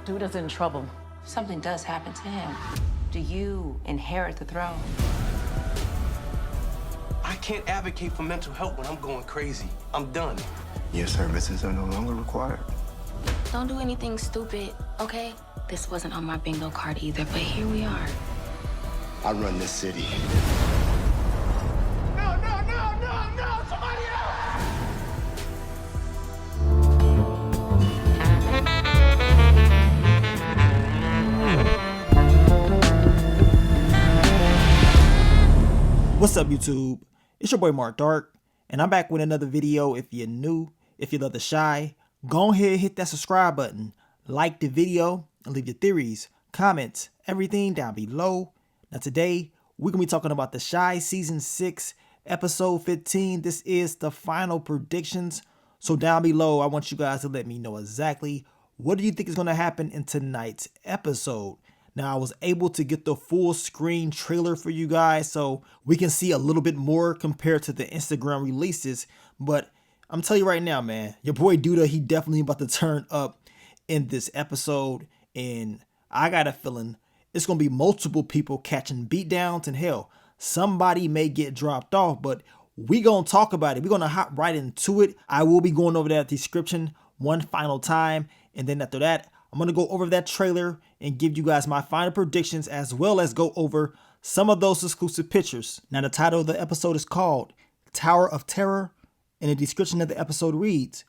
Duda's in trouble. If something does happen to him, do you inherit the throne? I can't advocate for mental health when I'm going crazy. I'm done. Your services are no longer required. Don't do anything stupid, okay? This wasn't on my bingo card either, but here we are. I run this city. No, somebody else! What's up, YouTube? It's your boy Mark Dark, and I'm back with another video. If you're new, if you love the Shy, go ahead, hit that subscribe button, like the video, and leave your theories, comments, everything down below. Now today, we're going to be talking about the Shy Season 6, Episode 15. This is the final predictions. So down below, I want you guys to let me know exactly what do you think is going to happen in tonight's episode. Now, I was able to get the full screen trailer for you guys so we can see a little bit more compared to the Instagram releases. But I'm telling you right now, man, your boy Duda, he definitely about to turn up in this episode. And I got a feeling it's going to be multiple people catching beatdowns, and hell, somebody may get dropped off. But we going to talk about it. We're going to hop right into it. I will be going over that description one final time. And then after that, I'm going to go over that trailer and give you guys my final predictions, as well as go over some of those exclusive pictures. Now, the title of the episode is called Tower of Terror, and the description of the episode reads,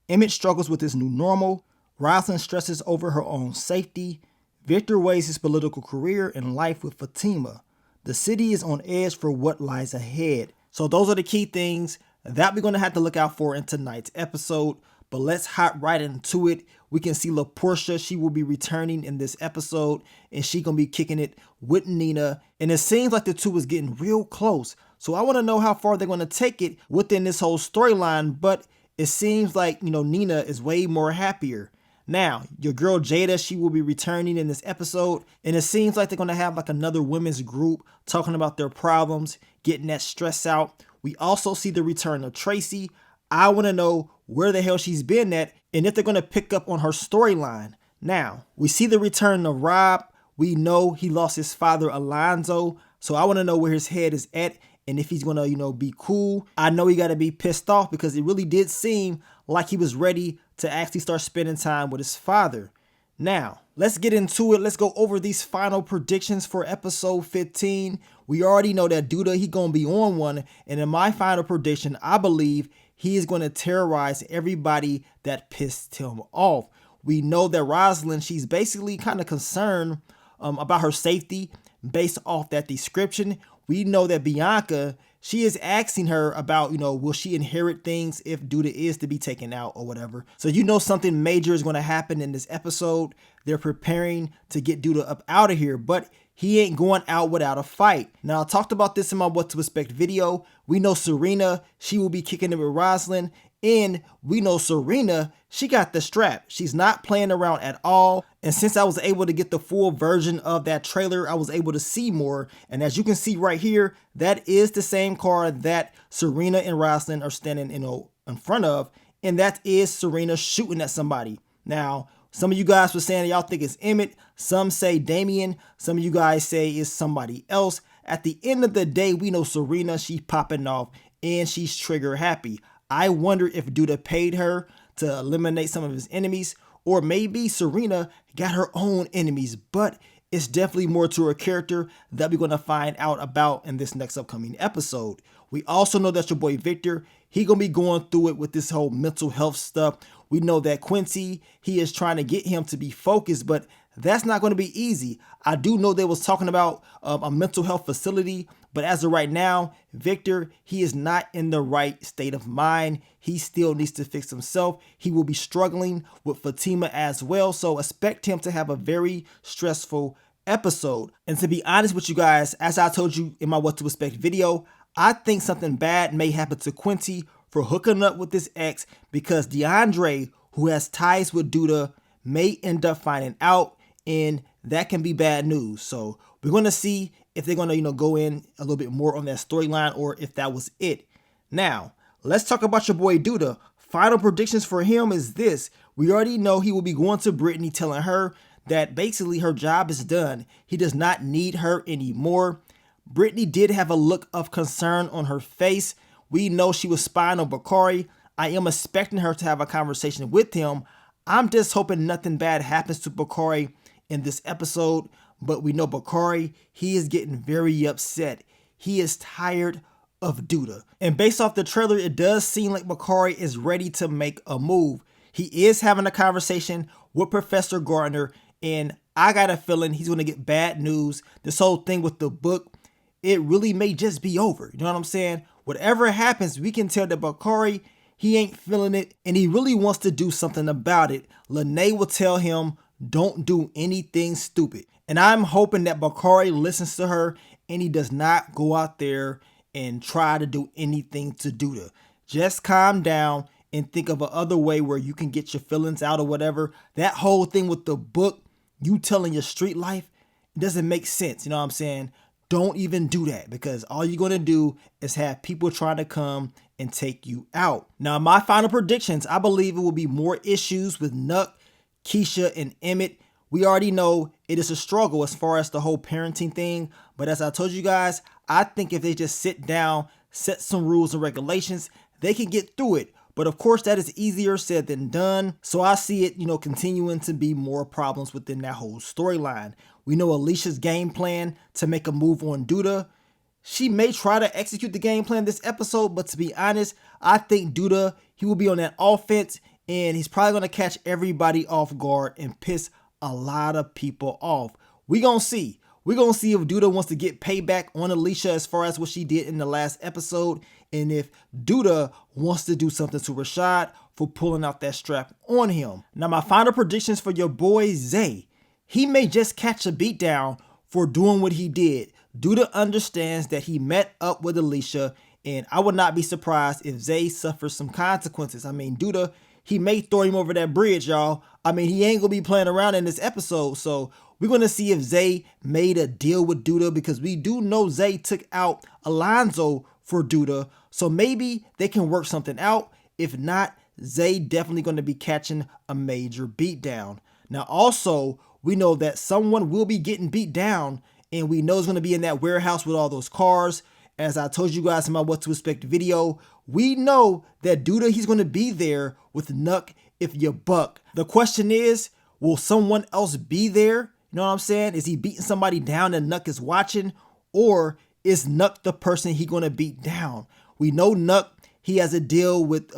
Emmett struggles with his new normal, Rosalind stresses over her own safety, Victor weighs his political career and life with Fatima. The city is on edge for what lies ahead. So those are the key things that we're going to have to look out for in tonight's episode. But let's hop right into it. We can see LaPortia. She will be returning in this episode, and she gonna be kicking it with Nina. And it seems like the two is getting real close. So I want to know how far they're gonna take it within this whole storyline. But it seems like, Nina is way more happier. Now, your girl Jada, she will be returning in this episode, and it seems like they're gonna have like another women's group talking about their problems, getting that stress out. We also see the return of Tracy. I want to know where the hell she's been at and if they're going to pick up on her storyline. Now, we see the return of Rob. We know he lost his father, Alonzo. So I want to know where his head is at and if he's going to, be cool. I know he got to be pissed off because it really did seem like he was ready to actually start spending time with his father. Now, let's get into it. Let's go over these final predictions for episode 15. We already know that Duda, he going to be on one. And in my final prediction, I believe he is going to terrorize everybody that pissed him off. We know that Rosalind, she's basically kind of concerned about her safety based off that description. We know that Bianca, she is asking her about, will she inherit things if Duda is to be taken out or whatever. So something major is going to happen in this episode. They're preparing to get Duda up out of here, but he ain't going out without a fight. Now, I talked about this in my What to Expect video. We know Serena, she will be kicking it with Rosalind. And we know Serena, she got the strap. She's not playing around at all. And since I was able to get the full version of that trailer, I was able to see more. And as you can see right here, that is the same car that Serena and Rosalind are standing in front of. And that is Serena shooting at somebody. Now, some of you guys were saying y'all think it's Emmett. Some say Damien. Some of you guys say it's somebody else. At the end of the day, we know Serena, she's popping off and she's trigger happy. I wonder if Duda paid her to eliminate some of his enemies, or maybe Serena got her own enemies, but it's definitely more to her character that we're going to find out about in this next upcoming episode. We also know that your boy Victor, he going to be going through it with this whole mental health stuff. We know that Quincy, he is trying to get him to be focused, but that's not going to be easy. I do know they was talking about a mental health facility, but as of right now, Victor, he is not in the right state of mind. He still needs to fix himself. He will be struggling with Fatima as well, so expect him to have a very stressful episode. And to be honest with you guys, as I told you in my What to Expect video, I think something bad may happen to Quincy for hooking up with his ex, because DeAndre, who has ties with Duda, may end up finding out, and that can be bad news. So we're going to see if they're going to, go in a little bit more on that storyline, or if that was it. Now, let's talk about your boy Duda. Final predictions for him is this. We already know he will be going to Britney telling her that basically her job is done. He does not need her anymore. Britney did have a look of concern on her face. We know she was spying on Bakari. I am expecting her to have a conversation with him. I'm just hoping nothing bad happens to Bakari in this episode, but we know Bakari, he is getting very upset. He is tired of Duda. And based off the trailer, it does seem like Bakari is ready to make a move. He is having a conversation with Professor Gardner, and I got a feeling he's going to get bad news. This whole thing with the book, it really may just be over. You know what I'm saying? Whatever happens, we can tell that Bakari, he ain't feeling it, and he really wants to do something about it. Lene will tell him, don't do anything stupid. And I'm hoping that Bakari listens to her and he does not go out there and try to do anything to Duda. Just calm down and think of another way where you can get your feelings out or whatever. That whole thing with the book, you telling your street life, it doesn't make sense. You know what I'm saying? Don't even do that, because all you're going to do is have people trying to come and take you out. Now, my final predictions, I believe it will be more issues with Nuck, Keisha, and Emmett. We already know it is a struggle as far as the whole parenting thing. But as I told you guys, I think if they just sit down, set some rules and regulations, they can get through it. But of course, that is easier said than done. So I see it, continuing to be more problems within that whole storyline. We know Alicia's game plan to make a move on Duda. She may try to execute the game plan this episode, but to be honest, I think Duda, he will be on that offense, and he's probably going to catch everybody off guard and piss a lot of people off. We're going to see. We're going to see if Duda wants to get payback on Alicia as far as what she did in the last episode, and if Duda wants to do something to Rashad for pulling out that strap on him. Now, my final predictions for your boy Zay. He may just catch a beatdown for doing what he did. Duda understands that he met up with Alicia, and I would not be surprised if Zay suffers some consequences. I mean, Duda, he may throw him over that bridge, y'all. I mean, he ain't going to be playing around in this episode, so we're going to see if Zay made a deal with Duda, because we do know Zay took out Alonzo for Duda, so maybe they can work something out. If not, Zay definitely going to be catching a major beatdown. Now, also, we know that someone will be getting beat down, and we know it's going to be in that warehouse with all those cars. As I told you guys in my What to Expect video, we know that Duda, he's going to be there with Nuck if you buck. The question is, will someone else be there? You know what I'm saying? Is he beating somebody down and Nuck is watching? Or is Nuck the person he going to beat down? We know Nuck, he has a deal with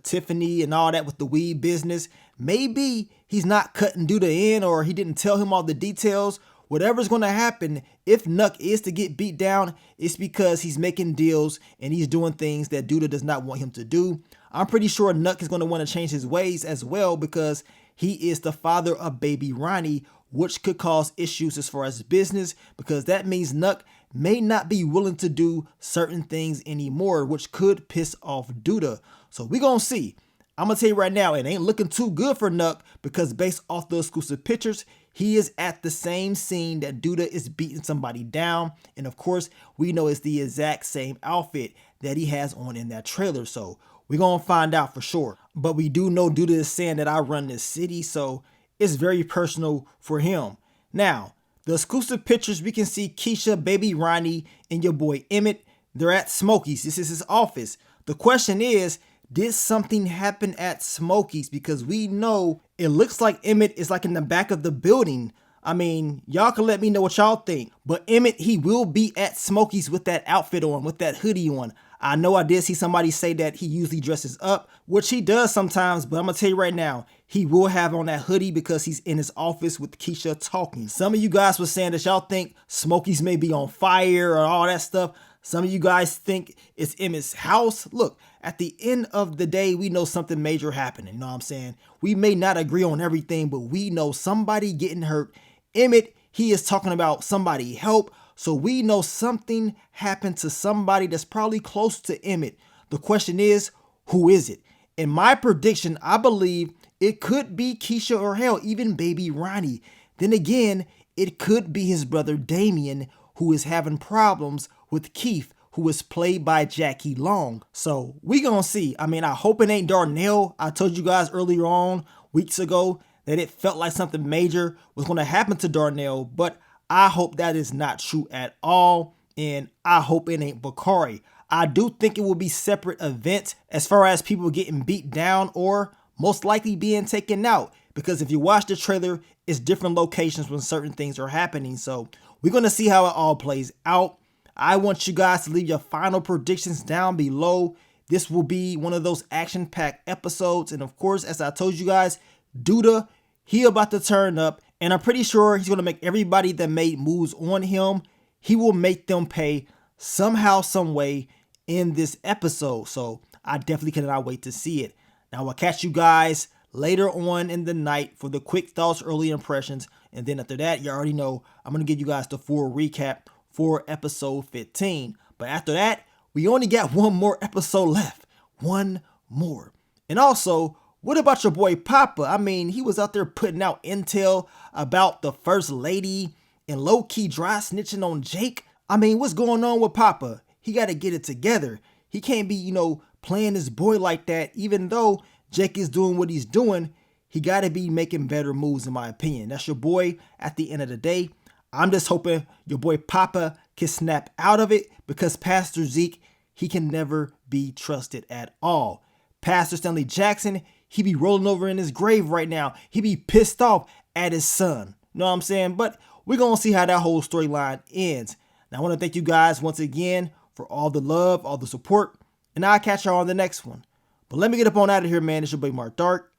Tiffany and all that with the weed business. Maybe he's not cutting Duda in, or he didn't tell him all the details. Whatever's going to happen, if Nuck is to get beat down, it's because he's making deals and he's doing things that Duda does not want him to do. I'm pretty sure Nuck is going to want to change his ways as well, because he is the father of baby Ronnie, which could cause issues as far as business, because that means Nuck may not be willing to do certain things anymore, which could piss off Duda. So we're going to see. I'm going to tell you right now, it ain't looking too good for Nuck, because based off the exclusive pictures, he is at the same scene that Duda is beating somebody down. And of course, we know it's the exact same outfit that he has on in that trailer. So we're going to find out for sure. But we do know Duda is saying that I run this city, so it's very personal for him. Now, the exclusive pictures, we can see Keisha, baby Ronnie, and your boy Emmett. They're at Smokey's. This is his office. The question is, did something happen at Smokey's? Because we know it looks like Emmett is like in the back of the building. I mean, y'all can let me know what y'all think. But Emmett, he will be at Smokey's with that outfit on, with that hoodie on. I know I did see somebody say that he usually dresses up, which he does sometimes, but I'm going to tell you right now, he will have on that hoodie because he's in his office with Keisha talking. Some of you guys were saying that y'all think Smokey's may be on fire or all that stuff. Some of you guys think it's Emmett's house. Look, at the end of the day, we know something major happening. You know what I'm saying? We may not agree on everything, but we know somebody getting hurt. Emmett, he is talking about somebody help. So we know something happened to somebody that's probably close to Emmett. The question is, who is it? In my prediction, I believe it could be Keisha, or hell, even baby Ronnie. Then again, it could be his brother Damien, who is having problems with Keith, who is played by Jackie Long. So we gonna see. I mean, I hope it ain't Darnell. I told you guys earlier on, weeks ago that it felt like something major was going to happen to Darnell, but I hope that is not true at all, and I hope it ain't Bakari. I do think it will be separate events as far as people getting beat down or most likely being taken out, because if you watch the trailer, it's different locations when certain things are happening. So we're going to see how it all plays out. I want you guys to leave your final predictions down below. This will be one of those action-packed episodes. And of course, as I told you guys, Duda, he about to turn up. And I'm pretty sure he's going to make everybody that made moves on him, he will make them pay somehow, some way in this episode. So I definitely cannot wait to see it. Now I'll catch you guys later on in the night for the quick thoughts, early impressions. And then after that, you already know I'm going to give you guys the full recap for episode 15. But after that, we only got one more episode left. One more. And also, what about your boy Papa? I mean, he was out there putting out intel about the first lady and low-key dry snitching on Jake. I mean, what's going on with Papa? He got to get it together. He can't be, playing his boy like that. Even though Jake is doing what he's doing, he got to be making better moves, in my opinion. That's your boy at the end of the day. I'm just hoping your boy Papa can snap out of it, because Pastor Zeke, he can never be trusted at all. Pastor Stanley Jackson, he be rolling over in his grave right now. He be pissed off at his son. You know what I'm saying? But we're going to see how that whole storyline ends. Now, I want to thank you guys once again for all the love, all the support, and I'll catch y'all on the next one. But let me get up on out of here, man. It's your boy Mark Dark.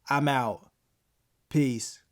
I'm out. Peace.